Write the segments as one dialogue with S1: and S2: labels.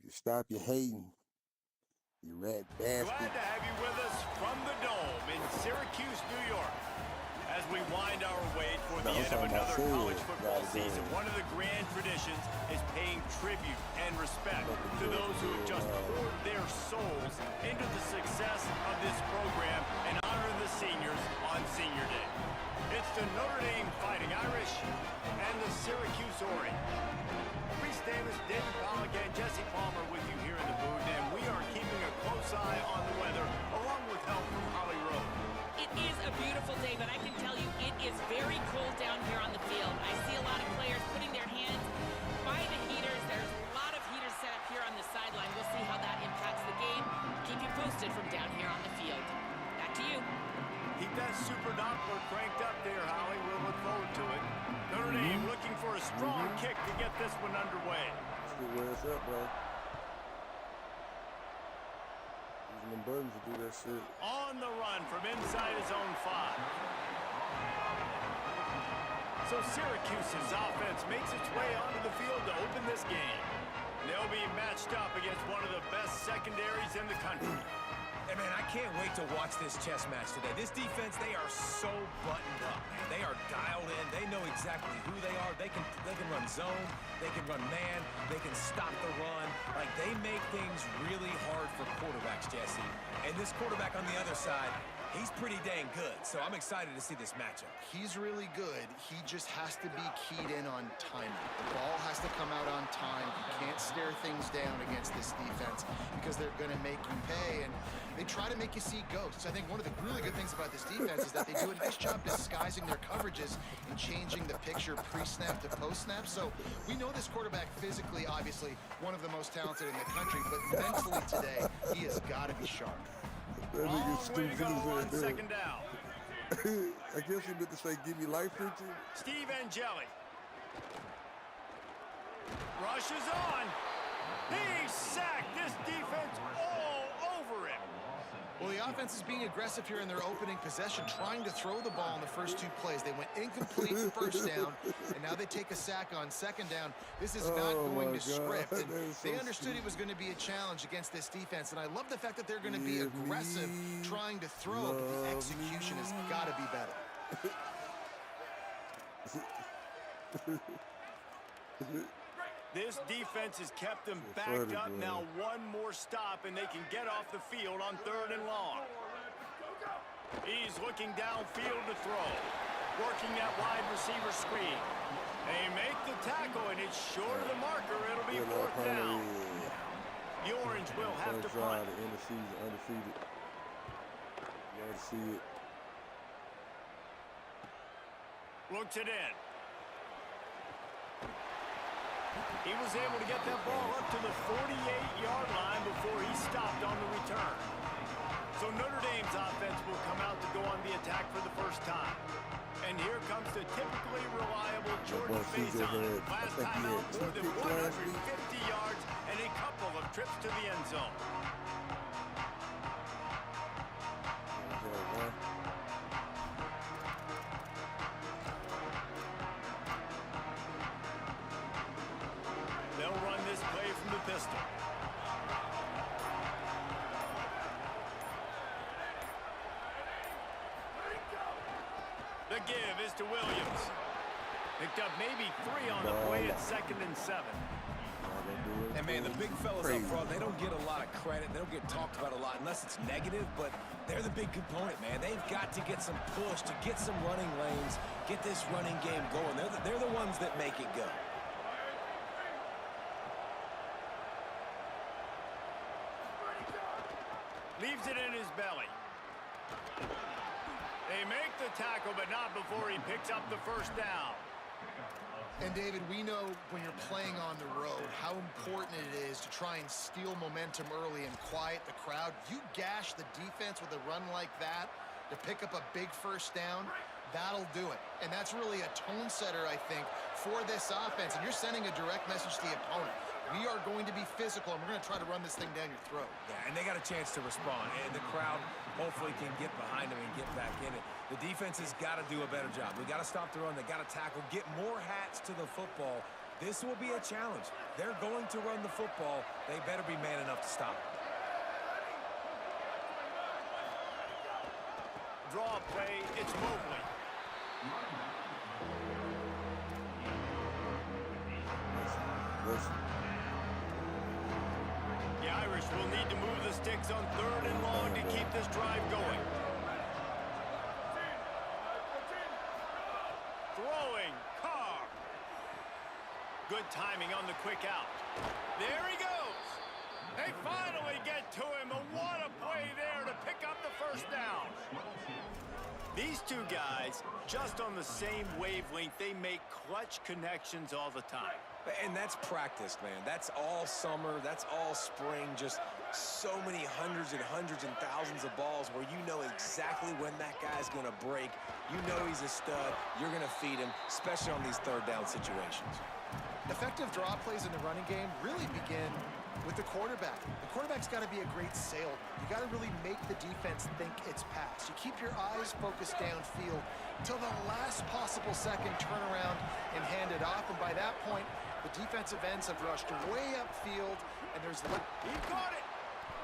S1: Stop your hating, you rat bastard.
S2: Glad to have you with us from the Dome in Syracuse, New York. As we wind our way toward the end of another college football season, one of the grand traditions is paying tribute and respect to those who have just poured their souls into the success of this program and honoring the seniors on Senior Day. It's the Notre Dame Fighting Irish and the Syracuse Orange. Reese Davis, David Pollock, and Jesse Palmer with you here in the booth, and we are keeping a close eye on the weather, along with help from Holly Rowe.
S3: It is a beautiful day, but I can tell you it is very cold down here on the field. I see a lot of players putting their hands by the heaters. There's a lot of heaters set up here on the sideline. We'll see how that impacts the game. Keep you posted from down here on the field. Back to you.
S2: Keep that super Doppler cranked up there, Holly. We'll look forward to it. Notre Dame looking for a strong kick to get this one underway.
S1: See where it's up, bro. Using them buttons to do that shit.
S2: On the run from inside his own 5. So Syracuse's offense makes its way onto the field to open this game. They'll be matched up against one of the best secondaries in the country.
S4: Hey, man, I can't wait to watch this chess match today. This defense, they are so buttoned up, man. They are dialed in. They know exactly who they are. They can run zone. They can run man. They can stop the run. Like, they make things really hard for quarterbacks, Jesse. And this quarterback on the other side, he's pretty dang good. So I'm excited to see this matchup.
S5: He's really good. He just has to be keyed in on timing. The ball has to come out on time. You can't stare things down against this defense because they're going to make you pay. And they try to make you see ghosts. I think one of the really good things about this defense is that they do a nice job disguising their coverages and changing the picture pre-snap to post-snap. So we know this quarterback physically, obviously, one of the most talented in the country, but mentally today, he has got to be sharp.
S1: That nigga stupid
S2: on second down.
S1: I guess he meant to say, give me life, didn't you?
S2: Steve Angeli. Rushes on. He sacked this defense all over him.
S5: Well, the offense is being aggressive here in their opening possession, trying to throw the ball in the first 2 plays. They went incomplete first down, and now they take a sack on second down. This is not going to script. And they understood it was going to be a challenge against this defense, and I love the fact that they're going to be aggressive trying to throw, but the execution has got to be better.
S2: This defense has kept them backed up. Now one more stop, and they can get off the field on 3rd and long. He's looking downfield to throw. Working that wide receiver screen. They make the tackle, and it's short of the marker. It'll be 4th down. The Orange will have to punt.
S1: In the season, undefeated. You gotta see it.
S2: Looks it in. He was able to get that ball up to the 48-yard line before he stopped on the return. So Notre Dame's offense will come out to go on the attack for the first time. And here comes the typically reliable Jordan Faison. Last time out, more than 150 yards and a couple of trips to the end zone. They'll run this play from the pistol. The give is to Williams. Picked up maybe 3 on the play at 2nd and 7.
S4: And, man, the big fellas up front, they don't get a lot of credit. They don't get talked about a lot unless it's negative, but they're the big component, man. They've got to get some push, to get some running lanes, get this running game going. They're the ones that make it go.
S2: Leaves it in his belly. They make the tackle, but not before he picks up the first down.
S5: And, David, we know when you're playing on the road how important it is to try and steal momentum early and quiet the crowd. You gash the defense with a run like that to pick up a big first down, that'll do it. And that's really a tone setter, I think, for this offense. And you're sending a direct message to the opponent. We are going to be physical, and we're going to try to run this thing down your throat.
S4: Yeah, and they got a chance to respond, and the crowd hopefully can get behind them and get back in it. The defense has got to do a better job. We got to stop the run. They got to tackle, get more hats to the football. This will be a challenge. They're going to run the football. They better be man enough to stop it.
S2: Draw play, it's Mobley. The Irish will need to move the sticks on 3rd and long to keep this drive going. Throwing, Carr. Good timing on the quick out. There he goes. They finally get to him, and what a play there to pick up the first down. These two guys, just on the same wavelength, they make clutch connections all the time.
S4: And that's practice, man. That's all summer. That's all spring. Just so many hundreds and thousands of balls where you know exactly when that guy's going to break. You know he's a stud. You're going to feed him, especially on these 3rd down situations.
S5: Effective draw plays in the running game really begin with the quarterback. The quarterback's got to be a great salesman. You got to really make the defense think it's pass. You keep your eyes focused downfield until the last possible second, turn around and hand it off. And by that point, the defensive ends have rushed way upfield, and there's...
S2: He caught it!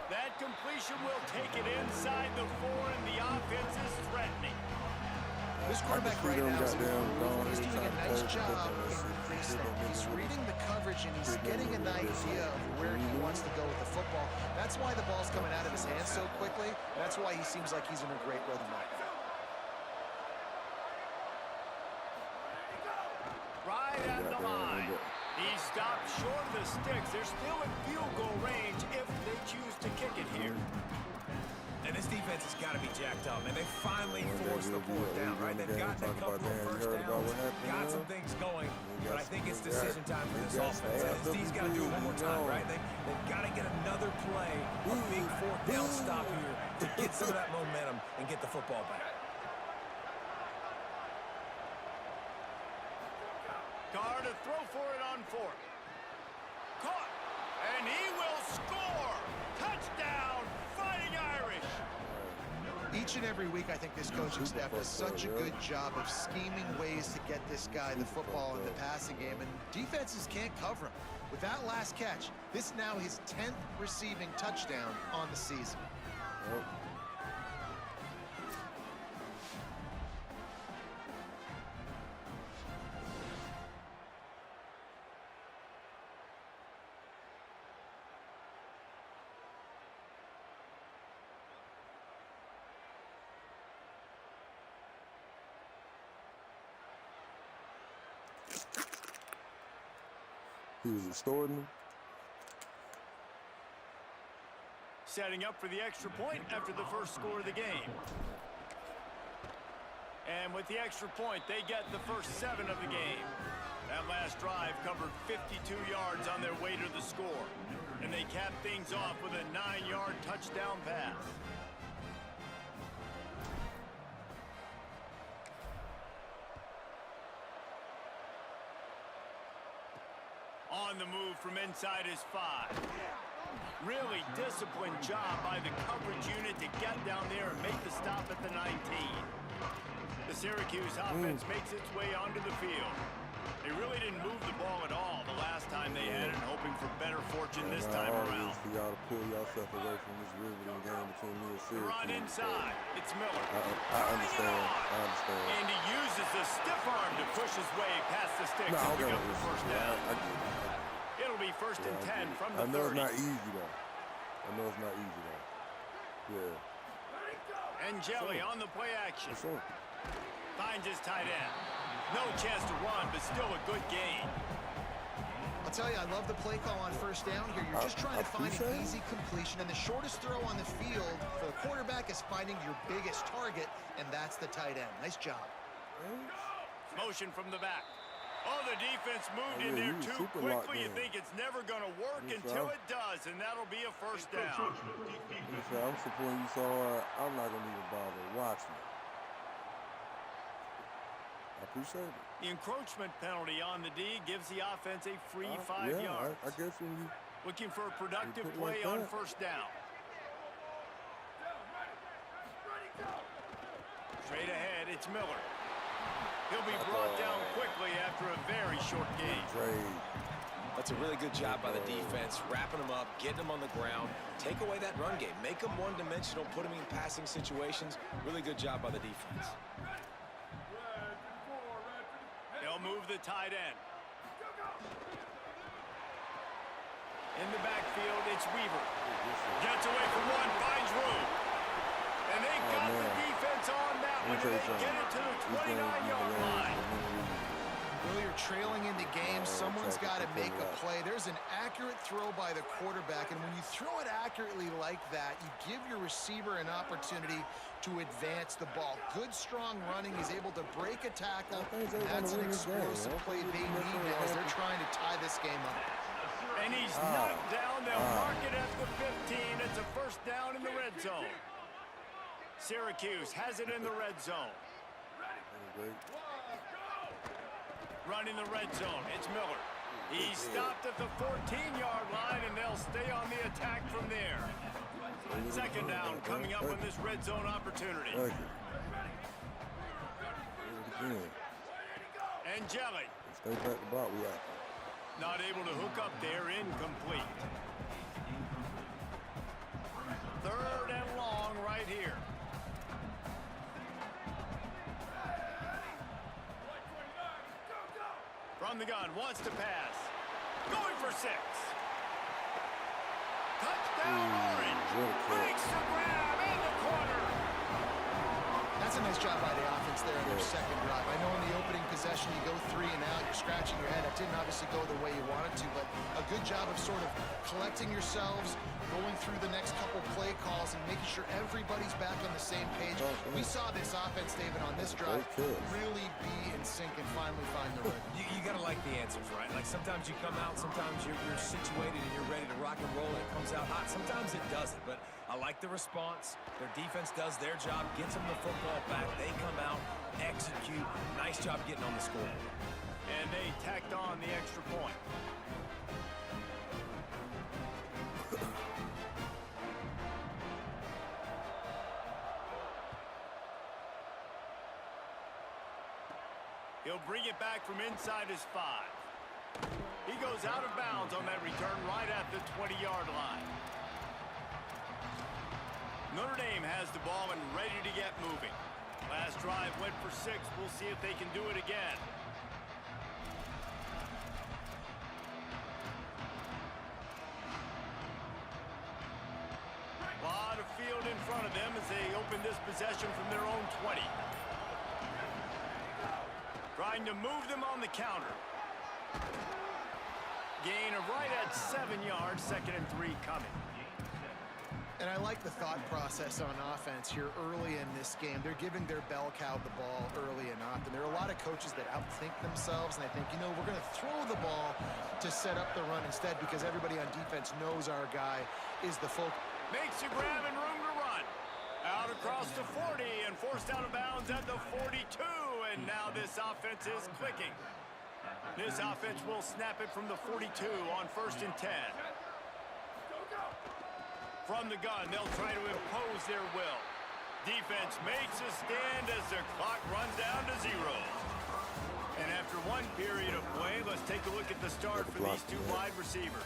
S2: That completion will take it inside the 4, and the offense is threatening.
S5: This quarterback right now is he's doing a nice job in this thing. He's reading the coverage, and he's getting an idea of where he wants to go with the football. That's why the ball's coming out of his hands so quickly. That's why he seems like he's in a great rhythm right now.
S2: Right at the line. He stopped short of the sticks. They're still in field goal range if they choose to kick it here.
S4: And this defense has got to be jacked up, and they finally forced the 4th down, right? They've got a couple of first downs, got some things going, but I think it's decision time for this offense. And this D's got to do it one more time, right? They've got to get another play, a big 4th down stop here to get some of that momentum and get the football back.
S2: Carr to throw for it on 4th. Caught, and he will score. Touchdown, Fighting Irish.
S5: Each and every week, I think this coaching staff does such a good job of scheming ways to get this guy the football in the passing game, and defenses can't cover him. With that last catch, this now his 10th receiving touchdown on the season.
S1: He was extorting him.
S2: Setting up for the extra point after the first score of the game. And with the extra point, they get the first 7 of the game. That last drive covered 52 yards on their way to the score. And they cap things off with a 9-yard touchdown pass. On the move from inside his 5. Really disciplined job by the coverage unit to get down there and make the stop at the 19. The Syracuse offense makes its way onto the field. They really didn't move the ball at all the last time they had it, hoping for better fortune this time around.
S1: You got to pull yourself away from this riveting game between me and Syracuse.
S2: Run inside. It's Miller.
S1: I understand.
S2: And he uses the stiff arm to push his way past the sticks and pick up the first down. It'll be 1st and 10 from the 30.
S1: I know it's not easy, though. Yeah.
S2: And Jelly on the play action.
S1: Sure.
S2: Finds his tight end. No chance to run, but still a good gain.
S5: I'll tell you, I love the play call on first down here. You're just trying to find an easy completion, and the shortest throw on the field for the quarterback is finding your biggest target, and that's the tight end. Nice job.
S2: Motion from the back. Oh, the defense moved in there too quickly. You think it's never going to work until it does, and that'll be a first down.
S1: I'm supporting you so hard, I'm not going to even bother watching it. I appreciate it.
S2: The encroachment penalty on the D gives the offense a free 5 yards.
S1: I guess when you
S2: looking for a productive play on first down. Straight ahead, it's Miller. He'll be brought down quickly after a very short game.
S4: That's a really good job by the defense, wrapping them up, getting them on the ground. Take away that run game. Make them one-dimensional, put them in passing situations. Really good job by the defense.
S2: They'll move the tight end. In the backfield, it's Weaver. Gets away from one, finds room. And they got the defense on that one. They get it to the 29-yard line.
S5: Earlier trailing into games, someone's got to make a play. There's an accurate throw by the quarterback, and when you throw it accurately like that, you give your receiver an opportunity to advance the ball. Good, strong running. He's able to break a tackle. That's an explosive play they need now as they're trying to tie this game up.
S2: And he's knocked down. They'll mark it at the 15. It's a first down in the red zone. Syracuse has it in the red zone. Running the red zone, it's Miller. He's stopped at the 14-yard line, and they'll stay on the attack from there. Second down coming up on this red zone opportunity. And Jelly.
S1: Stay back to ball, we out.
S2: Not able to hook up there, incomplete. Third and long right here. From the gun, wants to pass. Going for 6. Touchdown Orange. Makes the grab in the corner.
S5: That's a nice job by the offense there in their second drive. I know in the opening possession you go 3 and out, you're scratching your head. That didn't obviously go the way you wanted to, but a good job of sort of collecting yourselves, going through the next couple play calls and making sure everybody's back on the same page. We saw this offense, David, on this drive really be in sync and finally find the rhythm.
S4: You got to like the answers, right? Like sometimes you come out, sometimes you're situated and you're ready to rock and roll and it comes out hot. Sometimes it doesn't, but I like the response. Their defense does their job, gets them the football back. They come out, execute. Nice job getting on the scoreboard.
S2: And they tacked on the extra point. He'll bring it back from inside his 5. He goes out of bounds on that return right at the 20-yard line. Notre Dame has the ball and ready to get moving. Last drive went for 6. We'll see if they can do it again. A lot of field in front of them as they open this possession from their own 20. Trying to move them on the counter. Gain of right at 7 yards, 2nd and 3 coming.
S5: And I like the thought process on offense here early in this game. They're giving their bell cow the ball early and often. There are a lot of coaches that outthink themselves, and I think, you know, we're going to throw the ball to set up the run instead because everybody on defense knows our guy is the focus.
S2: Makes a grab and room to run. Out across the 40 and forced out of bounds at the 42. And now this offense is clicking. This offense will snap it from the 42 on 1st and 10. From the gun, they'll try to impose their will. Defense makes a stand as the clock runs down to 0. And after one period of play, let's take a look at the start for these 2 wide receivers.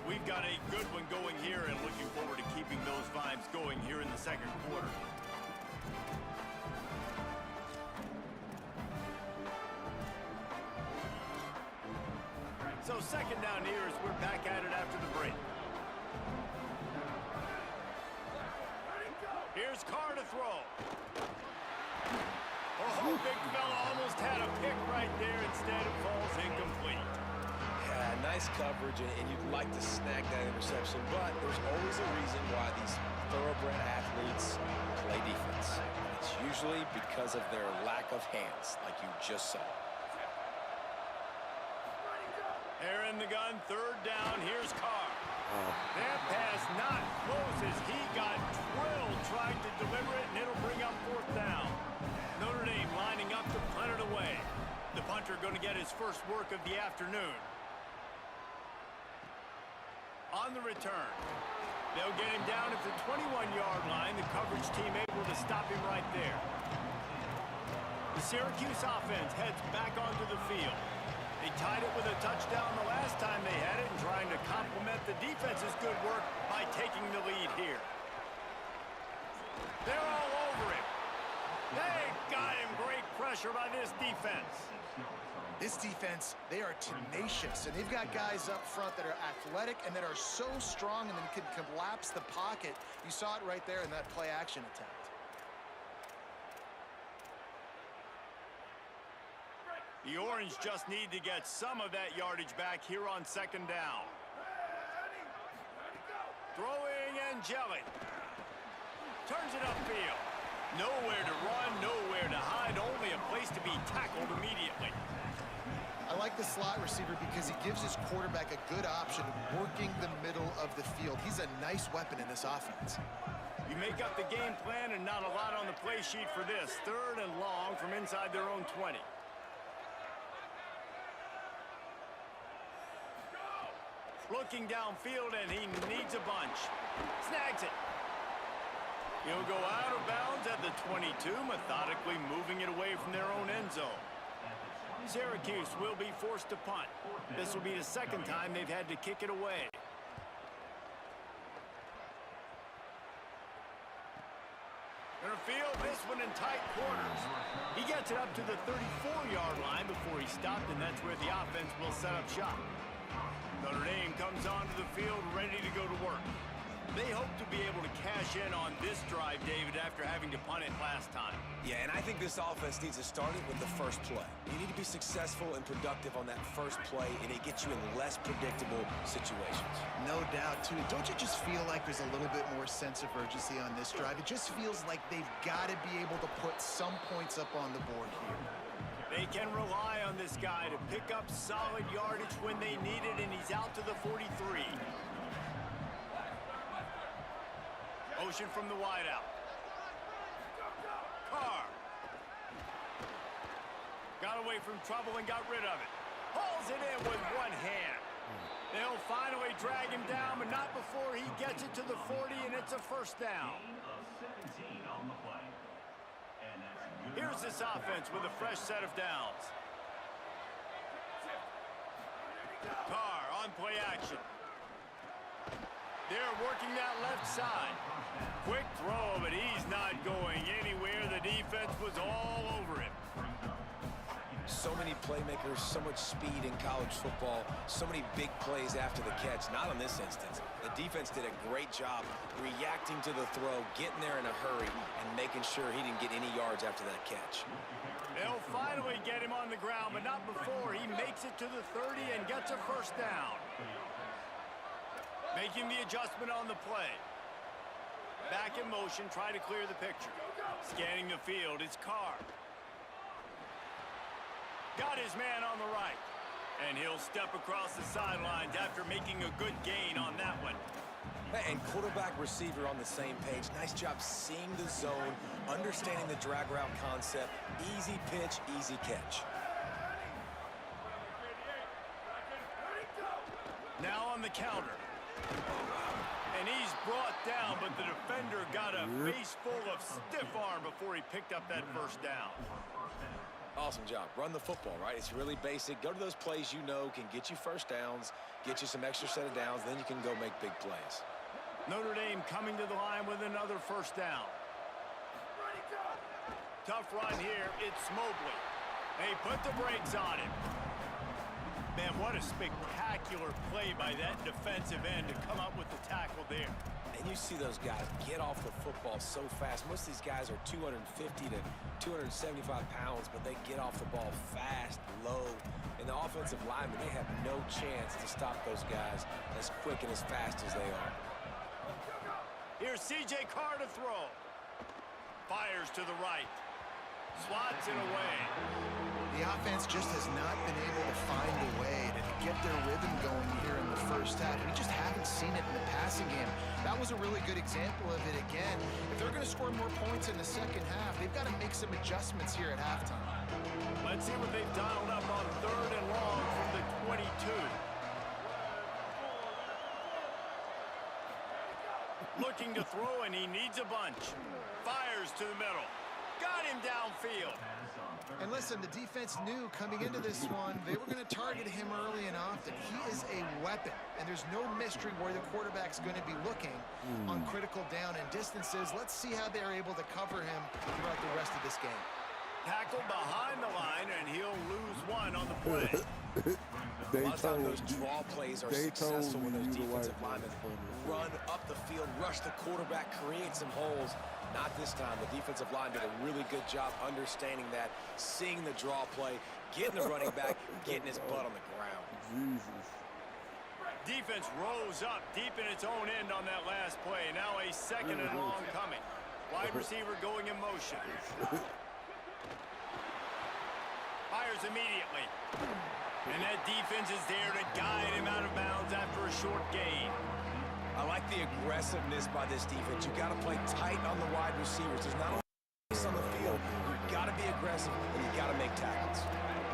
S2: We've got a good one going here and looking forward to keeping those vibes going here in the second quarter. So second down here as we're back at it after the break. Here's Carr to throw. Oh, big fella almost had a pick right there. Instead, it falls incomplete.
S4: Yeah, nice coverage, and you'd like to snag that interception, but there's always a reason why these thoroughbred athletes play defense. It's usually because of their lack of hands, like you just saw.
S2: They're in the gun, third down. Here's Carr. That pass not close as he got drilled trying to deliver it, and it'll bring up fourth down. Notre Dame lining up to punt it away. The punter going to get his first work of the afternoon. On the return, they'll get him down at the 21-yard line. The coverage team able to stop him right there. The Syracuse offense heads back onto the field. They tied it with a touchdown the last time they had it and trying to complement the defense's good work by taking the lead here. They're all over him. They got him. Great pressure by this defense.
S5: This defense, they are tenacious, and they've got guys up front that are athletic and that are so strong and then can collapse the pocket. You saw it right there in that play-action attempt.
S2: The Orange just need to get some of that yardage back here on second down. Throwing and jelly. Turns it upfield. Nowhere to run, nowhere to hide, only a place to be tackled immediately.
S5: I like the slot receiver because he gives his quarterback a good option working the middle of the field. He's a nice weapon in this offense.
S2: You make up the game plan and not a lot on the play sheet for this. Third and long from inside their own 20. Looking downfield, and he needs a bunch. Snags it. He'll go out of bounds at the 22, methodically moving it away from their own end zone. Syracuse will be forced to punt. This will be the second time they've had to kick it away. Gonna field this one in tight quarters. He gets it up to the 34-yard line before he stopped, and that's where the offense will set up shop. Notre Dame comes onto the field ready to go to work. They hope to be able to cash in on this drive, David, after having to punt it last time.
S4: Yeah, and I think this offense needs to start it with the first play. You need to be successful and productive on that first play, and it gets you in less predictable situations.
S5: No doubt, too. Don't you just feel like there's a little bit more sense of urgency on this drive? It just feels like they've got to be able to put some points up on the board here.
S2: They can rely on this guy to pick up solid yardage when they need it, and he's out to the 43. Motion from the wideout. Carr. Got away from trouble and got rid of it. Hauls it in with one hand. They'll finally drag him down, but not before he gets it to the 40, and it's a first down. Here's this offense with a fresh set of downs. Carr on play action. They're working that left side. Quick throw, but he's not going anywhere. The defense was all over him.
S4: So many playmakers, so much speed in college football, so many big plays after the catch. Not in this instance. The defense did a great job reacting to the throw, getting there in a hurry, and making sure he didn't get any yards after that catch.
S2: They'll finally get him on the ground, but not before he makes it to the 30 and gets a first down. Making the adjustment on the play. Back in motion, try to clear the picture. Scanning the field, it's Carr. Got his man on the right. And he'll step across the sidelines after making a good gain on that one.
S4: And quarterback receiver on the same page. Nice job seeing the zone, understanding the drag route concept. Easy pitch, easy catch.
S2: Now on the counter. And he's brought down, but the defender got a face full of stiff arm before he picked up that first down.
S4: Awesome job. Run the football, right? It's really basic. Go to those plays you know can get you first downs, get you some extra set of downs, then you can go make big plays.
S2: Notre Dame coming to the line with another first down. Tough run here. It's Mobley. They put the brakes on him. Man, what a spectacular play by that defensive end to come up with the tackle there.
S4: And you see those guys get off the football so fast. Most of these guys are 250 to 275 pounds, but they get off the ball fast, low. And the offensive linemen, they have no chance to stop those guys as quick and as fast as they are.
S2: Here's C.J. Carr to throw. Fires to the right. Slots it away.
S5: The offense just has not been able to find a way to get their rhythm going here in the first half. We just haven't seen it in the passing game. That was a really good example of it again. If they're going to score more points in the second half, they've got to make some adjustments here at halftime.
S2: Let's see what they've dialed up on 3rd and long from the 22. Looking to throw, and he needs a bunch. Fires to the middle. Got him downfield.
S5: And listen, the defense knew coming into this one, they were going to target him early and often. He is a weapon, and there's no mystery where the quarterback's going to be looking on critical down and distances. Let's see how they're able to cover him throughout the rest of this game.
S2: Tackle behind the line, and he'll lose one on the play.
S4: A lot of times those draw plays are successful when those defensive linemen run up the field, rush the quarterback, create some holes. Not this time. The defensive line did a really good job understanding that, seeing the draw play, getting the running back, getting his butt on the ground.
S1: Jesus.
S2: Defense rose up deep in its own end on that last play. Now a 2nd and long coming. Wide receiver going in motion. Fires immediately. And that defense is there to guide him out of bounds after a short gain.
S4: I like the aggressiveness by this defense. You got to play tight on the wide receivers. There's not a place on the field. You got to be aggressive, and you got to make tackles.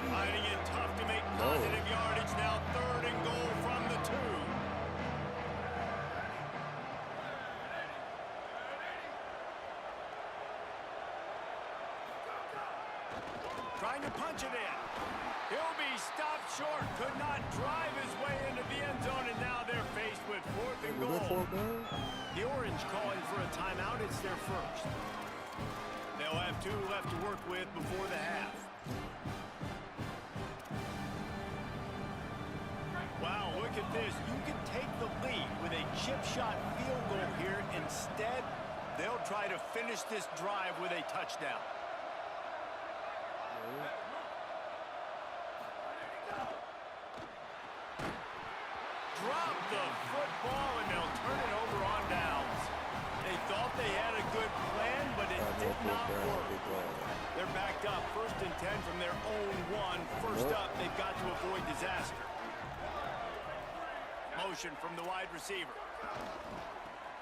S2: Finding it tough to make positive yardage. Now 3rd and goal from the 2. Trying to punch it in. He'll be stopped short. Could not drive his way into the end zone, and now they're faced with 4th and goal. The Orange calling for a timeout. It's their first. They'll have 2 left to work with before the half. Wow, look at this. You can take the lead with a chip shot field goal here. Instead, they'll try to finish this drive with a touchdown. Drop the football, and they'll turn it over on downs. They thought they had a good plan, but it did not work. They're backed up 1st and 10 from their own 1. First up, they've got to avoid disaster. Motion from the wide receiver.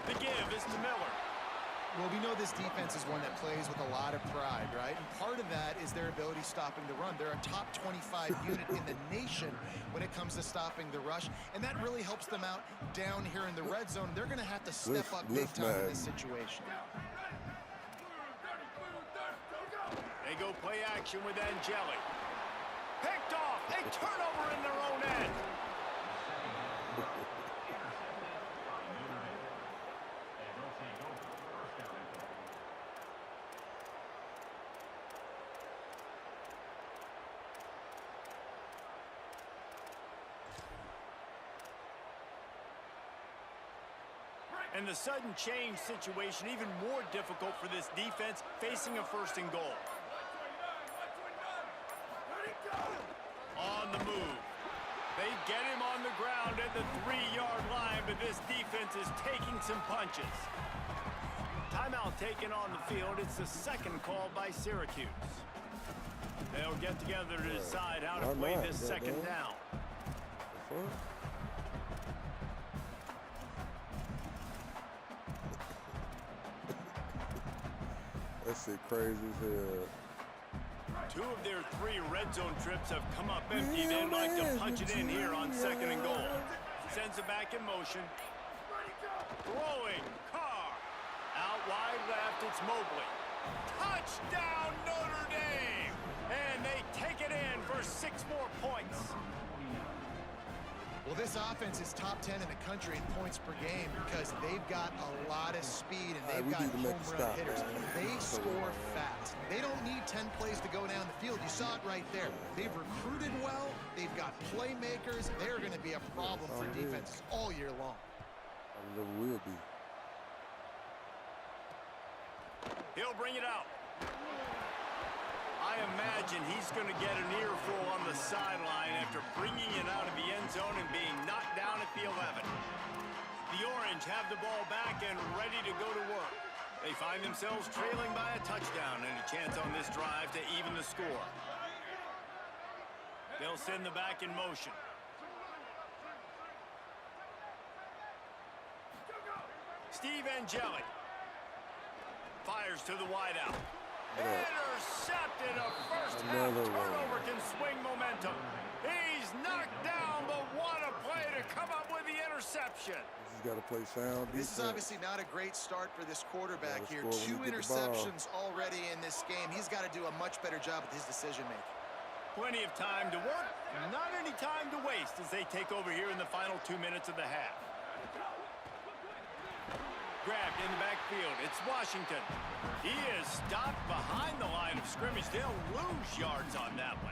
S2: The give is to Miller.
S5: Well, we know this defense is one that plays with a lot of pride, right? And part of that is their ability stopping the run. They're a top 25 unit in the nation when it comes to stopping the rush, and that really helps them out down here in the red zone. They're going to have to step up big time in this situation.
S2: They go play action with Angeli. Picked off. A turnover in their own end. And the sudden change situation even more difficult for this defense facing a 1st and goal. On the move. They get him on the ground at the 3-yard line, but this defense is taking some punches. Timeout taken on the field. It's the 2nd call by Syracuse. They'll get together to decide how to play this 2nd down.
S1: That shit crazy as hell.
S2: 2 of their 3 red zone trips have come up empty. They'd like to punch it in here on 2nd and goal. Sends it back in motion. Throwing. Carr. Out wide left, it's Mobley. Touchdown, Notre Dame! And they take it in for 6 more points.
S5: Well, this offense is top 10 in the country in points per game because they've got a lot of speed and they've got home run hitters. They score fast. They don't need 10 plays to go down the field. You saw it right there. They've recruited well. They've got playmakers. They're going to be a problem for defenses all year long.
S1: I never will be.
S2: He'll bring it out. I imagine he's going to get an earful on the sideline after bringing it out of the end zone and being knocked down at the 11. The Orange have the ball back and ready to go to work. They find themselves trailing by a touchdown and a chance on this drive to even the score. They'll send the back in motion. Steve Angeli fires to the wideout. Intercepted. A first half turnover can swing momentum. He's knocked down, but what a play to come up with the interception.
S1: He's got to play sound defense.
S5: This is obviously not a great start for this quarterback here. 2 interceptions already in this game. He's got to do a much better job with his decision-making.
S2: Plenty of time to work, not any time to waste as they take over here in the final 2 minutes of the half. Grabbed in the backfield. It's Washington. He is stopped behind the line of scrimmage. They'll lose yards on that one.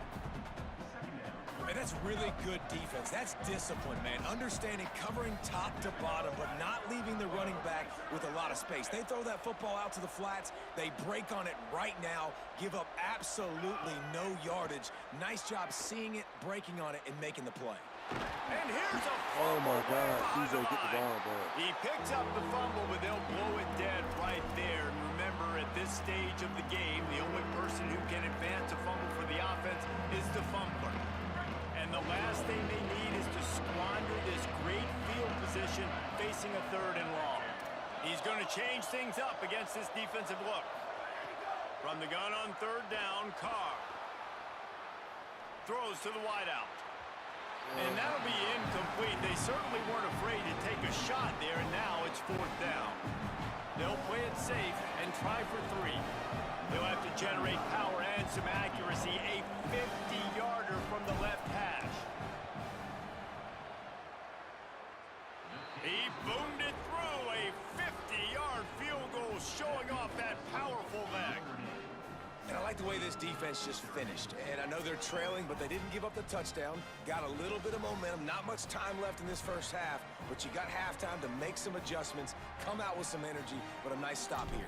S4: Man, that's really good defense. That's discipline, man. Understanding covering top to bottom, but not leaving the running back with a lot of space. They throw that football out to the flats. They break on it right now, give up absolutely no yardage. Nice job seeing it, breaking on it, and making the play.
S2: And here's a
S1: oh my God, CJ get the ball back.
S2: He picks up the fumble, but they'll blow it dead right there. And remember, at this stage of the game, the only person who can advance a fumble for the offense is the fumbler. And the last thing they need is to squander this great field position facing a 3rd and long. He's going to change things up against this defensive look. From the gun on 3rd down, Carr throws to the wideout. And that'll be incomplete. They certainly weren't afraid to take a shot there, and now it's 4th down. They'll play it safe and try for 3. They'll have to generate power and some accuracy. A 50-yarder from the left hash. He boomed it through. A 50-yard field goal showing off that powerful leg.
S4: And I like the way this defense just finished. And I know they're trailing, but they didn't give up the touchdown. Got a little bit of momentum. Not much time left in this first half, but you got halftime to make some adjustments, come out with some energy, but a nice stop here.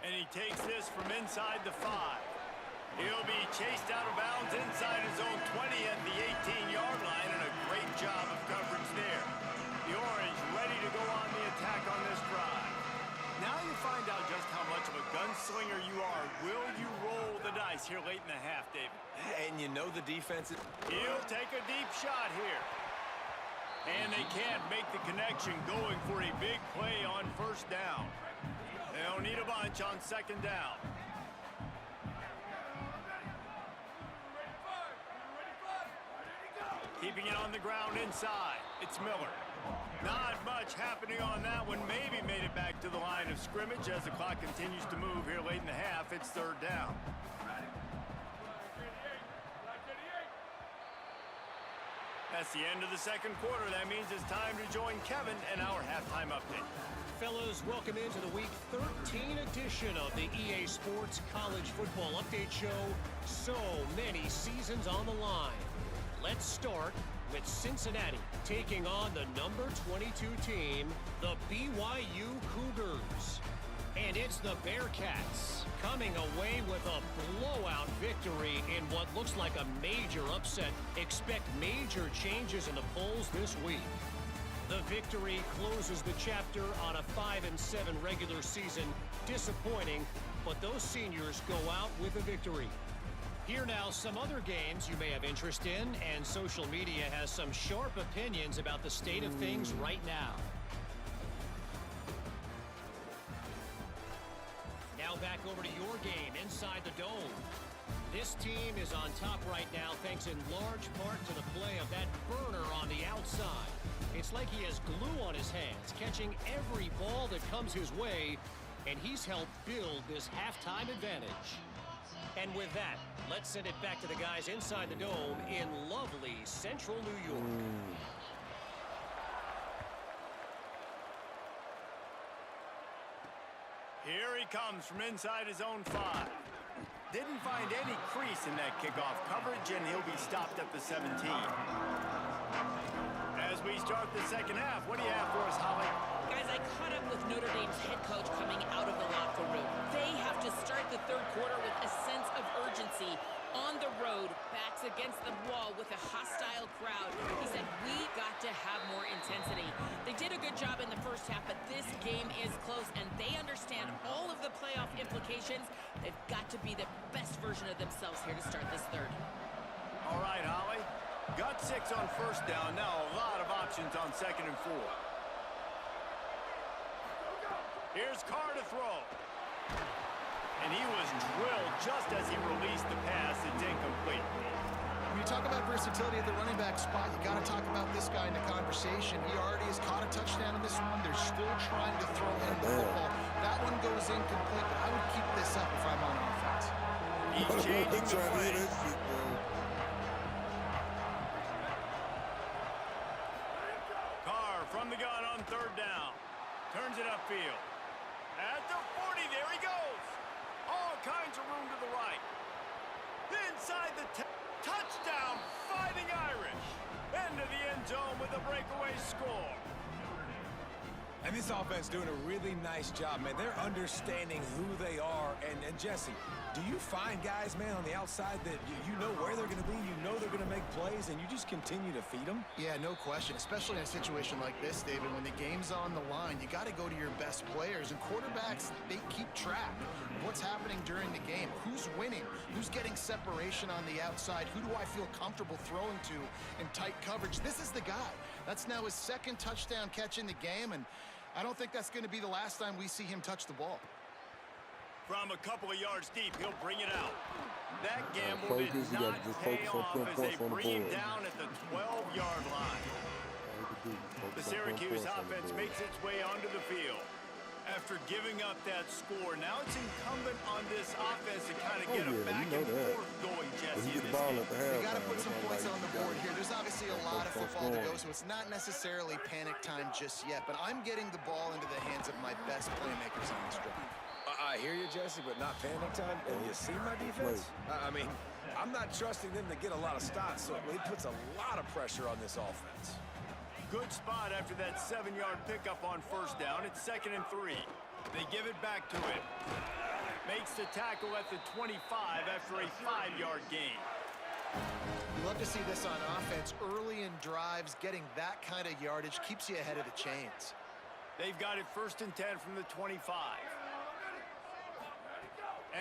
S2: And he takes this from inside the 5. He'll be chased out of bounds inside his own 20 at the 18-yard line, and a great job of coverage there. The Orange ready to go on the attack on this drive. Now you find out just how much of a gunslinger you are. Will you roll the dice here late in the half, David?
S4: And you know the defense is...
S2: He'll take a deep shot here. And they can't make the connection going for a big play on 1st down. They'll need a bunch on 2nd down. Keeping it on the ground inside. It's Miller. Not much happening on that one. Maybe made it back to the line of scrimmage as the clock continues to move here late in the half. It's 3rd down. That's the end of the 2nd quarter. That means it's time to join Kevin and our halftime update.
S6: Fellas, welcome into the Week 13 edition of the EA Sports College Football Update Show. So many seasons on the line. Let's start with Cincinnati taking on the number 22 team, the BYU Cougars. And it's the Bearcats coming away with a blowout victory in what looks like a major upset. Expect major changes in the polls this week. The victory closes the chapter on a 5-7 regular season. Disappointing, but those seniors go out with a victory. Here now, some other games you may have interest in, and social media has some sharp opinions about the state of things right now. Now back over to your game inside the dome. This team is on top right now thanks in large part to the play of that burner on the outside. It's like he has glue on his hands, catching every ball that comes his way, and he's helped build this halftime advantage. And with that, let's send it back to the guys inside the dome in lovely central New York.
S2: Here he comes from inside his own 5. Didn't find any crease in that kickoff coverage, and he'll be stopped at the 17. As we start the second half, what do you have for us, Holly?
S3: Guys, I caught up with Notre Dame's head coach coming out of the locker room. They have to start the third quarter with a sense of urgency. On the road, backs against the wall with a hostile crowd. He said, we got to have more intensity. They did a good job in the first half, but this game is close, and they understand all of the playoff implications. They've got to be the best version of themselves here to start this third.
S2: All right, Holly. Got 6 on first down. Now a lot of options on 2nd and 4. Here's Carr to throw. And he was drilled just as he released the pass. It's incomplete.
S5: When you talk about versatility at the running back spot, you got to talk about this guy in the conversation. He already has caught a touchdown in this one. They're still trying to throw him the football. That one goes incomplete, but I would keep this up if I'm on offense.
S2: He's changing the play. Carr from the gun on 3rd down. Turns it upfield. At the 40, there he goes. All kinds of room to the right. Inside the touchdown, Fighting Irish. Into the end zone with a breakaway score.
S4: And this offense doing a really nice job, man. They're understanding who they are. And Jesse, do you find guys, man, on the outside that you know where they're going to be, you know they're going to make plays, and you just continue to feed them?
S5: Yeah, no question, especially in a situation like this, David. When the game's on the line, you got to go to your best players. And quarterbacks, they keep track of what's happening during the game. Who's winning? Who's getting separation on the outside? Who do I feel comfortable throwing to in tight coverage? This is the guy. That's now his 2nd touchdown catch in the game, and I don't think that's going to be the last time we see him touch the ball.
S2: From a couple of yards deep, he'll bring it out. That gamble did not pay off as they bring him down at the 12-yard line. The Syracuse offense makes its way onto the field. After giving up that score, now it's incumbent on this offense to kind of get a back and forth going, Jesse, in this game.
S5: You got to put some points on the board here. There's obviously a lot of football to go, so it's not necessarily panic time just yet, but I'm getting the ball into the hands of my best playmakers on this drive.
S4: I hear you, Jesse, but not panic time. And you see my defense? I mean, I'm not trusting them to get a lot of stops, so it puts a lot of pressure on this offense.
S2: Good spot after that 7-yard pickup on first down. It's 2nd and 3. They give it back to him. Makes the tackle at the 25 after a 5-yard gain.
S5: You love to see this on offense. Early in drives, getting that kind of yardage keeps you ahead of the chains.
S2: They've got it 1st and 10 from the 25.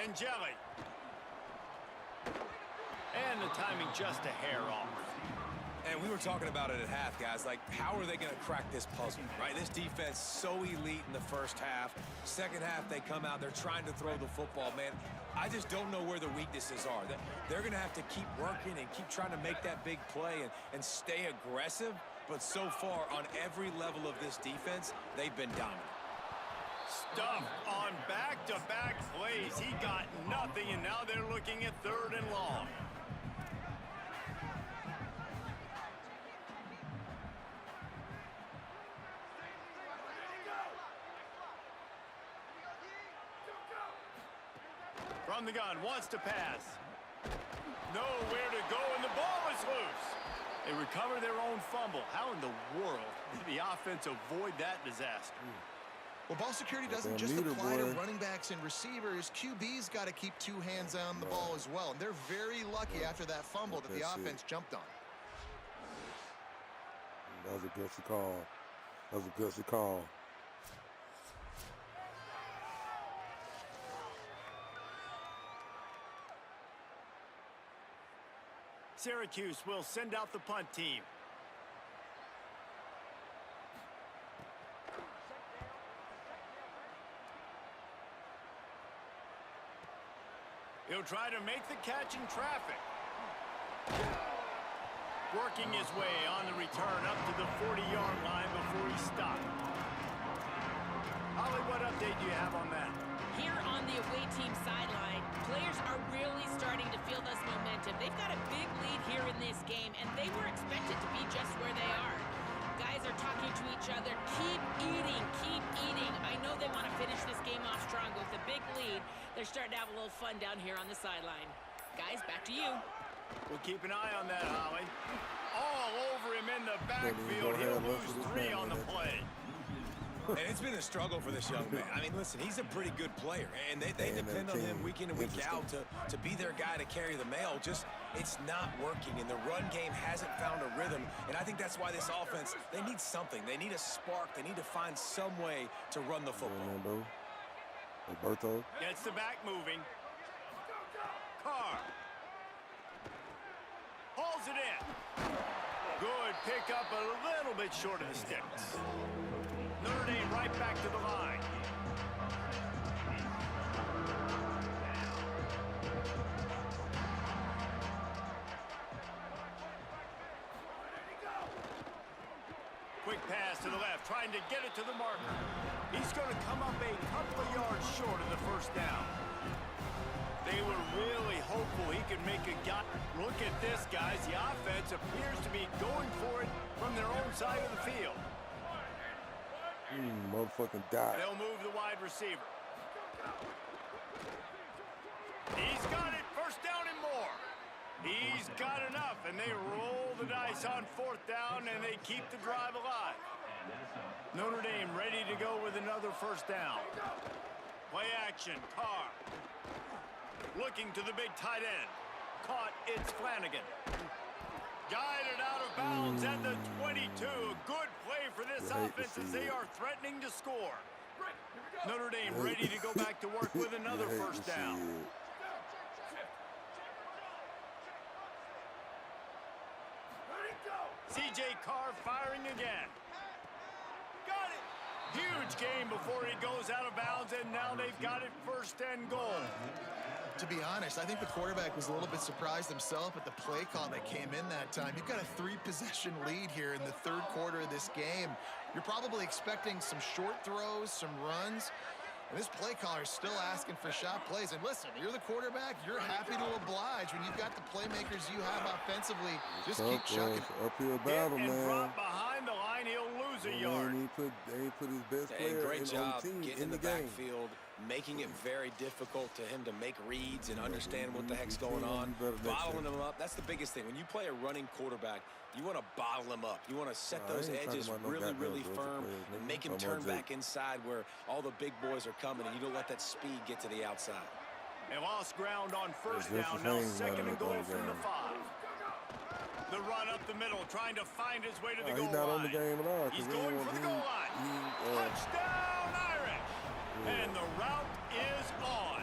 S2: Angeli. And the timing just a hair off.
S4: And we were talking about it at half, guys. Like, how are they going to crack this puzzle, right? This defense so elite in the first half. Second half, they come out. They're trying to throw the football, man. I just don't know where the weaknesses are. They're going to have to keep working and keep trying to make that big play and stay aggressive. But so far, on every level of this defense, they've been dominant.
S2: Stuffed on back-to-back plays. He got nothing, and now they're looking at 3rd and long. From the gun, wants to pass. Nowhere to go, and the ball is loose. They recover their own fumble. How in the world did the offense avoid that disaster?
S5: Well, ball security doesn't just apply to running backs and receivers. QB's got to keep 2 hands on the ball as well. And they're very lucky after that fumble that the offense jumped on.
S1: That was a gutsy call. That was a gutsy call.
S2: Syracuse will send out the punt team. He'll try to make the catch in traffic. Working his way on the return up to the 40-yard line before he stopped. Holly, what update do you have on that?
S3: Here on the away team sideline, players are really starting to feel this momentum. They've got a big lead here in this game, and they were expected to be just where they are. Guys are talking to each other. Keep eating, keep eating. I know they want to finish this game came off strong with a big lead. They're starting to have a little fun down here on the sideline. Guys, back to you.
S2: We'll keep an eye on that, Holly. All over him in the backfield. He'll lose 3 on the play.
S4: And it's been a struggle for this young man. I mean, listen, he's a pretty good player, and they depend on him week in and week out to be their guy to carry the mail. Just, it's not working, and the run game hasn't found a rhythm. And I think that's why this offense, they need something. They need a spark. They need to find some way to run the football.
S1: Alberto
S2: gets the back moving. Carr hauls it in. Good pick up, a little bit short of the sticks. Notre Dame right back to the line. Quick pass to the left, trying to get it to the marker. He's going to come up a couple of yards short of the first down. They were really hopeful he could make a guy. Look at this, guys. The offense appears to be going for it from their own side of the field.
S1: Motherfucking die.
S2: They'll move the wide receiver. He's got it. First down and more. He's got enough, and they roll the dice on 4th down, and they keep the drive alive. Notre Dame ready to go with another first down. Play action. Carr. Looking to the big tight end. Caught. It's Flanagan. Guided out of bounds at the 22. Good play for this offense as they are threatening to score. Notre Dame ready to go back to work with another first down. C.J. Carr firing again. Got it. Huge game before he goes out of bounds, and now they've got it 1st and goal.
S5: To be honest, I think the quarterback was a little bit surprised himself at the play call that came in that time. You've got a 3-possession lead here in the 3rd quarter of this game. You're probably expecting some short throws, some runs. And this play caller is still asking for shot plays. And listen, you're the quarterback. You're happy to oblige when you've got the playmakers you have offensively. Just keep chucking.
S1: Uphill battle, man.
S2: Drop behind the line, he'll lose a yard.
S1: They ain't put his best player
S4: great job getting in the
S1: game.
S4: backfield, making it very difficult to him to make reads and understand what the heck's going on. Bottling him up, that's the biggest thing. When you play a running quarterback, you want to bottle him up. You want to set those edges really, really firm and make him turn back inside where all the big boys are coming, and you don't let that speed get to the outside.
S2: They lost ground on 1st down, now 2nd and goal from the 5. The run up the middle, trying to find his way to the goal line.
S1: He's not on the game at all.
S2: He's going for the goal line. Touchdown, Irish! And the route is on.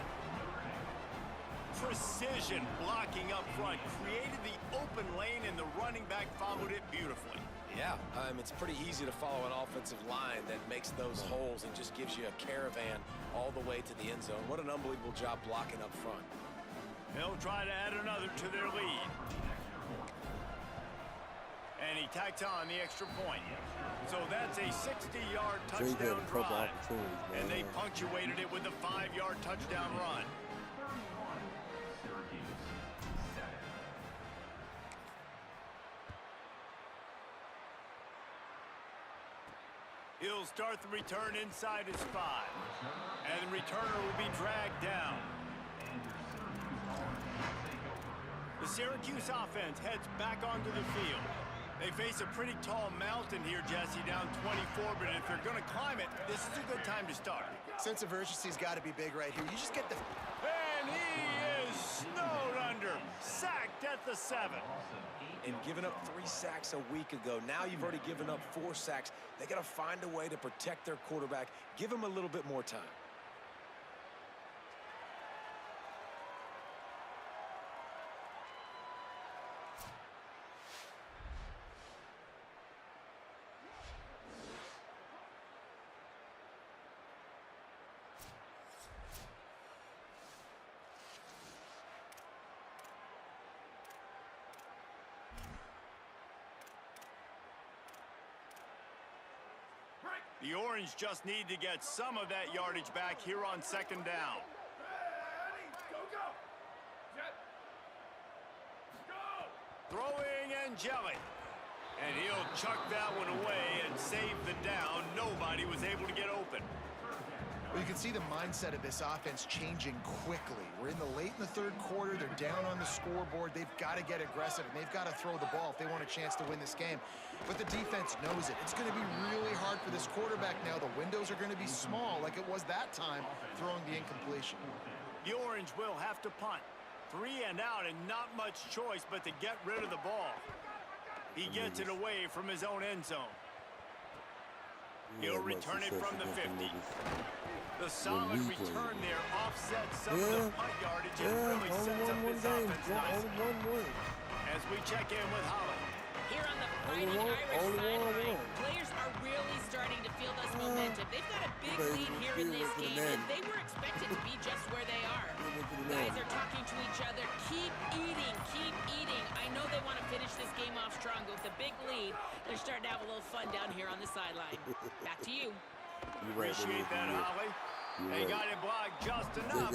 S2: Precision blocking up front, created the open lane, and the running back followed it beautifully.
S4: Yeah, it's pretty easy to follow an offensive line that makes those holes and just gives you a caravan all the way to the end zone. What an unbelievable job blocking up front.
S2: They'll try to add another to their lead. And he tacks on the extra point. So that's a 60-yard touchdown drive. And they punctuated it with a 5-yard touchdown run. He'll start the return inside his 5. And the returner will be dragged down. The Syracuse offense heads back onto the field. They face a pretty tall mountain here, Jesse, down 24, but if they're going to climb it, this is a good time to start.
S5: Sense of urgency's got to be big right here. You just get the...
S2: And he is snowed under, sacked at the 7.
S4: And giving up 3 sacks a week ago. Now you've already given up 4 sacks. They got to find a way to protect their quarterback. Give him a little bit more time.
S2: The Orange just need to get some of that yardage back here on 2nd down. Throwing Angelic. And he'll chuck that one away and save the down. Nobody was able to get open.
S5: Well, you can see the mindset of this offense changing quickly. We're in the third quarter. They're down on the scoreboard. They've got to get aggressive, and they've got to throw the ball if they want a chance to win this game. But the defense knows it. It's going to be really hard for this quarterback now. The windows are going to be small like it was that time throwing the incompletion.
S2: The Orange will have to punt. 3 and out, and not much choice but to get rid of the ball. He gets it away from his own end zone. He'll return it from the 50. The solid return there offsets some of the punt yardage and really sets up this offense nicely. As we check in with Holland.
S3: Here on the Fighting Irish sideline, players are really starting to feel this momentum. They've got a big lead here in this game, and they were expected to be just where they are. Guys are talking to each other. Keep eating, keep eating. I know they want to finish this game off strong, but with the big lead, they're starting to have a little fun down here on the sideline. Back to you.
S2: Appreciate that, Holly. They got it blocked just enough.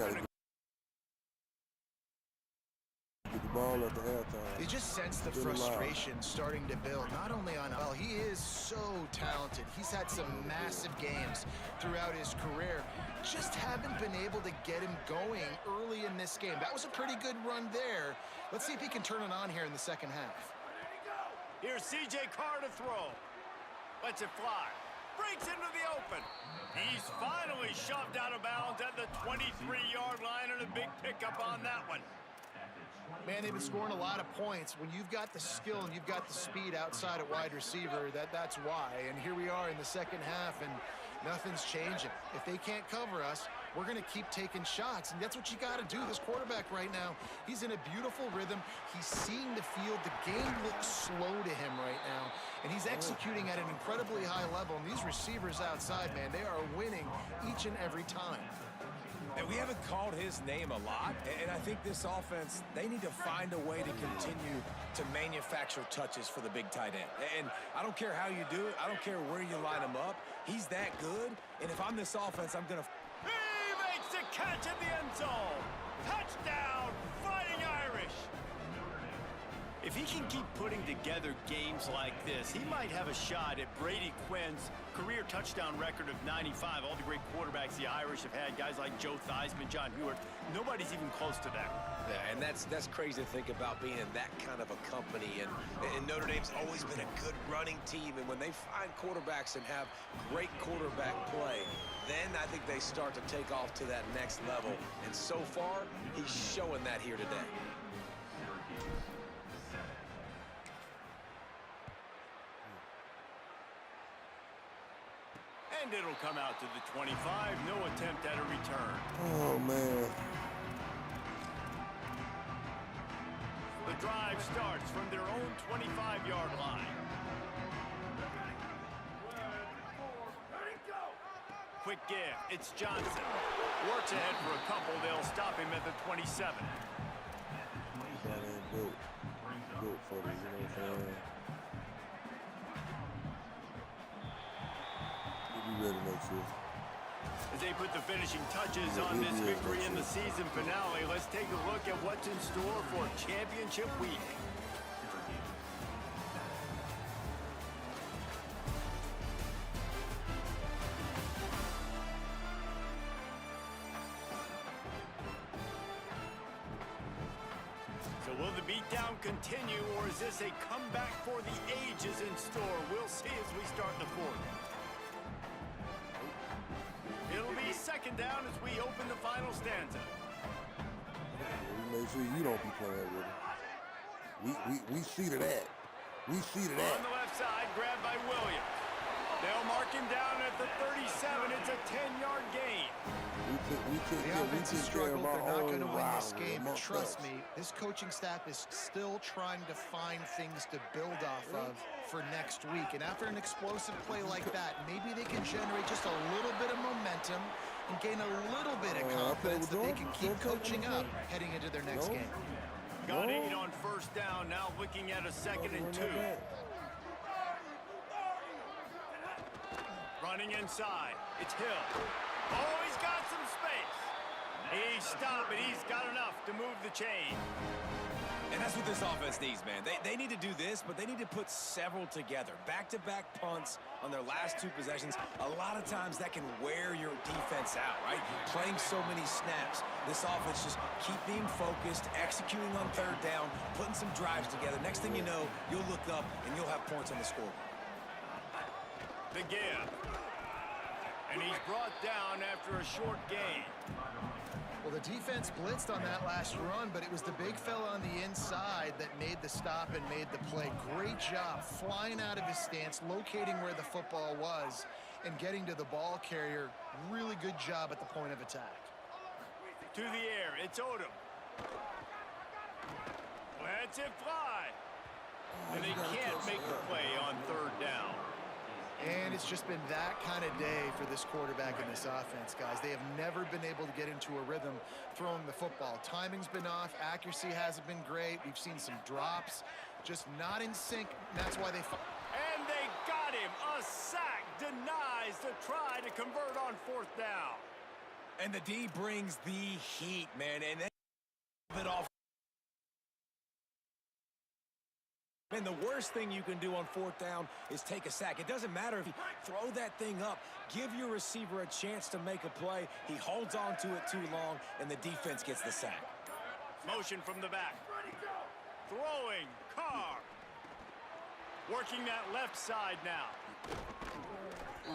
S1: Get the ball at the halftime.
S5: You just sense the frustration starting to build. Not only on, well, he is so talented. He's had some massive games throughout his career. Just haven't been able to get him going early in this game. That was a pretty good run there. Let's see if he can turn it on here in the second half.
S2: Here's C.J. Carr to throw. Lets it fly. Breaks into the open. He's finally shoved out of bounds at the 23-yard line, and a big pickup on that one.
S5: Man, they've been scoring a lot of points. When you've got the skill and you've got the speed outside at wide receiver, that's why. And here we are in the second half, and nothing's changing. If they can't cover us, we're going to keep taking shots, and that's what you got to do. This quarterback right now, he's in a beautiful rhythm. He's seeing the field. The game looks slow to him right now, and he's executing at an incredibly high level. And these receivers outside, man, they are winning each and every time.
S4: And we haven't called his name a lot, and I think this offense, they need to find a way to continue to manufacture touches for the big tight end. And I don't care how you do it. I don't care where you line him up. He's that good, and if I'm this offense, I'm going to...
S2: He makes the catch in the end zone. Touchdown, Fighting Irish. If he can keep putting together games like this, he might have a shot at Brady Quinn's career touchdown record of 95. All the great quarterbacks the Irish have had, guys like Joe Theismann, John Hewart, nobody's even close to that.
S4: Yeah, and that's crazy to think about being in that kind of a company. And Notre Dame's always been a good running team. And when they find quarterbacks and have great quarterback play, then I think they start to take off to that next level. And so far, he's showing that here today.
S2: And it'll come out to the 25. No attempt at a return.
S1: Oh, man.
S2: The drive starts from their own 25-yard line. Quick give. It's Johnson. Works ahead for a couple. They'll stop him at the 27.
S1: That ain't built for this, you know what I'm saying? Ready next year.
S2: As they put the finishing touches on this victory in the season finale, let's take a look at what's in store for championship week. So will the beatdown continue, or is this a comeback for the ages in store? We'll see as we start the fourth. It'll be second down as we open the final stanza.
S1: We make sure you don't be playing with it. We see to that. We see to that.
S2: On the left side, grabbed by Williams. They'll mark him down at the 37. It's a 10-yard gain.
S5: The offense has struggled. They're not going to win this game. But trust me, this coaching staff is still trying to find things to build off of for next week. And after an explosive play like that, maybe they can generate just a little bit of momentum and gain a little bit of confidence that they can keep coaching up heading into their next game.
S2: Got 8 on first down. Now looking at a 2nd and 2. Running inside. It's Hill. Oh, he's got some space. He's stopped, but he's got enough to move the chain.
S4: And that's what this offense needs, man. They need to do this, but they need to put several together. Back-to-back punts on their last 2 possessions. A lot of times that can wear your defense out, right? Playing so many snaps. This offense just keep being focused, executing on 3rd down, putting some drives together. Next thing you know, you'll look up and you'll have points on the scoreboard.
S2: The give. And he's brought down after a short gain.
S5: Well, the defense blitzed on that last run, but it was the big fella on the inside that made the stop and made the play. Great job flying out of his stance, locating where the football was, and getting to the ball carrier. Really good job at the point of attack.
S2: To the air, it's Odom. Lets it fly. And they can't make the play on 3rd down.
S5: And it's just been that kind of day for this quarterback and this offense, guys. They have never been able to get into a rhythm throwing the football. Timing's been off. Accuracy hasn't been great. We've seen some drops. Just not in sync. And that's why they...
S2: And they got him. A sack denies the try to convert on 4th down.
S4: And the D brings the heat, man. And they it off. And the worst thing you can do on 4th down is take a sack. It doesn't matter if you throw that thing up. Give your receiver a chance to make a play. He holds on to it too long, and the defense gets the sack.
S2: Motion from the back. Throwing. Carr. Working that left side now.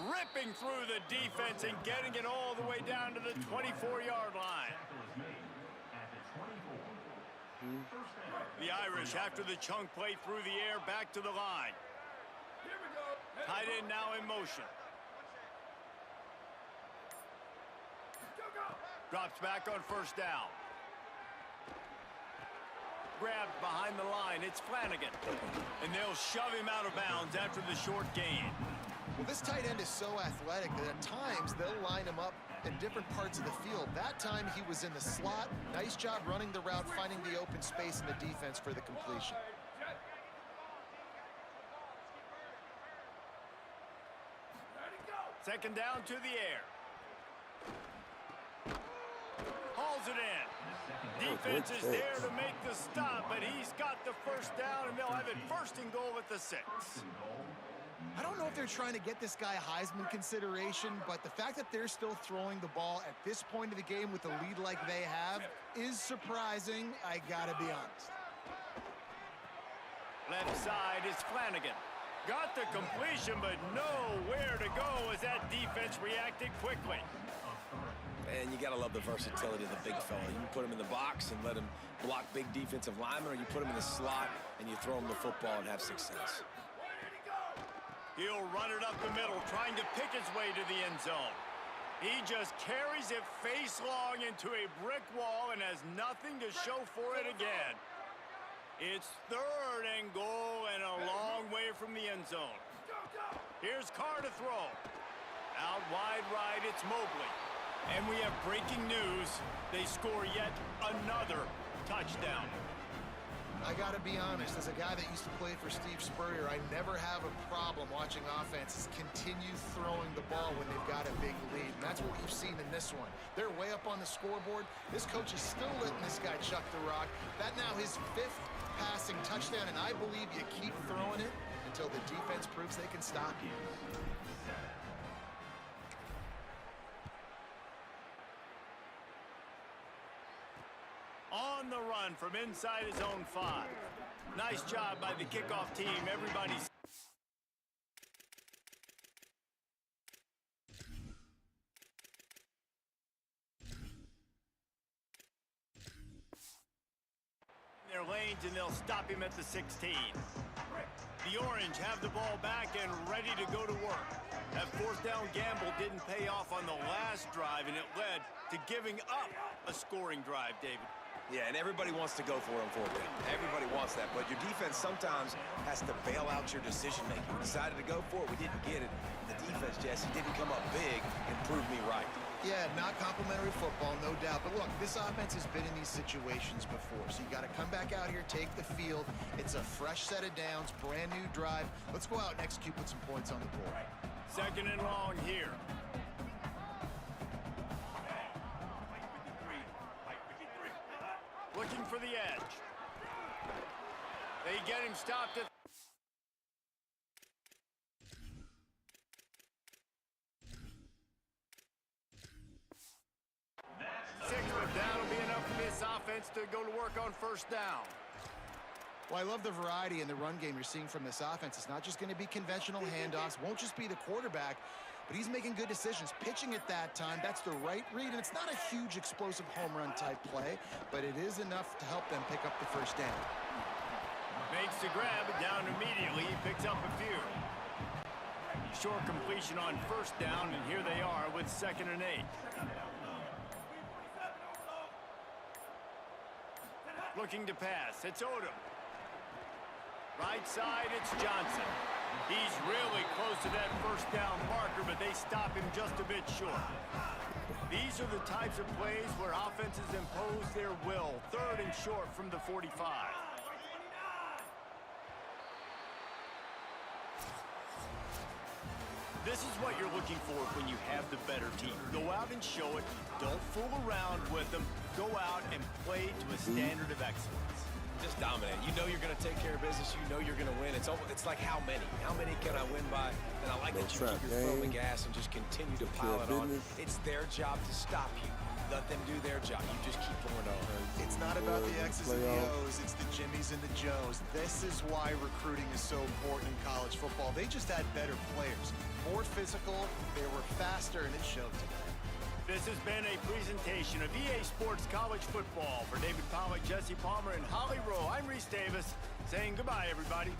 S2: Ripping through the defense and getting it all the way down to the 24-yard line. The Irish, after the chunk play through the air, back to the line. Tight end now in motion. Drops back on 1st down. Grabbed behind the line. It's Flanagan. And they'll shove him out of bounds after the short gain.
S5: Well, this tight end is so athletic that at times they'll line him up in different parts of the field. That time he was in the slot. Nice job running the route, finding the open space in the defense for the completion.
S2: Second down to the air. Hauls it in. Defense is there to make the stop, but he's got the 1st down, and they'll have it 1st and goal at the 6.
S5: I don't know if they're trying to get this guy Heisman consideration, but the fact that they're still throwing the ball at this point of the game with a lead like they have is surprising, I gotta be honest.
S2: Left side is Flanagan. Got the completion, but nowhere to go as that defense reacted quickly.
S4: And you got to love the versatility of the big fella. You can put him in the box and let him block big defensive linemen, or you put him in the slot and you throw him the football and have success.
S2: He'll run it up the middle, trying to pick his way to the end zone. He just carries it face long into a brick wall and has nothing to show for it again. It's 3rd and goal and a long way from the end zone. Here's Carr to throw. Out wide right, it's Mobley. And we have breaking news. They score yet another touchdown.
S5: I gotta be honest, as a guy that used to play for Steve Spurrier, I never have a problem watching offenses continue throwing the ball when they've got a big lead. And that's what we've seen in this one. They're way up on the scoreboard. This coach is still letting this guy chuck the rock. That now his 5th passing touchdown, and I believe you keep throwing it until the defense proves they can stop you.
S2: On the run from inside his own 5. Nice job by the kickoff team. Everybody's... their lanes, and they'll stop him at the 16. The Orange have the ball back and ready to go to work. That 4th down gamble didn't pay off on the last drive, and it led to giving up a scoring drive, David.
S4: Yeah, and everybody wants to go for it on 4th down. Everybody wants that, but your defense sometimes has to bail out your decision-making. We decided to go for it. We didn't get it. The defense, Jesse, didn't come up big and prove me right.
S5: Yeah, not complimentary football, no doubt. But look, this offense has been in these situations before, so you got to come back out here, take the field. It's a fresh set of downs, brand new drive. Let's go out and execute, put some points on the board.
S2: 2nd and long here. Looking for the edge. They get him stopped at... But that'll be enough for this offense to go to work on first down.
S5: Well, I love the variety in the run game you're seeing from this offense. It's not just going to be conventional handoffs, won't just be the quarterback, but he's making good decisions. Pitching at that time, that's the right read, and it's not a huge explosive home run type play, but it is enough to help them pick up the first down.
S2: Makes the grab, down immediately. He picks up a few. Short completion on first down, and here they are with 2nd and 8. Looking to pass, it's Odom. Right side, it's Johnson. He's really close to that first down marker, but they stop him just a bit short. These are the types of plays where offenses impose their will. 3rd and short from the 45. This is what you're looking for when you have the better team. Go out and show it. Don't fool around with them. Go out and play to a standard of excellence.
S4: Just dominate. You know you're going to take care of business. You know you're going to win. It's like how many? How many can I win by? And I like that you keep your foot on the gas and just continue to pile it on. It's their job to stop you. Let them do their job. You just keep going on.
S5: It's not about the X's and the O's. It's the Jimmies and the Joes. This is why recruiting is so important in college football. They just had better players. More physical, they were faster, and it showed today.
S2: This has been a presentation of EA Sports College Football. For David Pollack, Jesse Palmer, and Holly Rowe, I'm Reese Davis saying goodbye, everybody.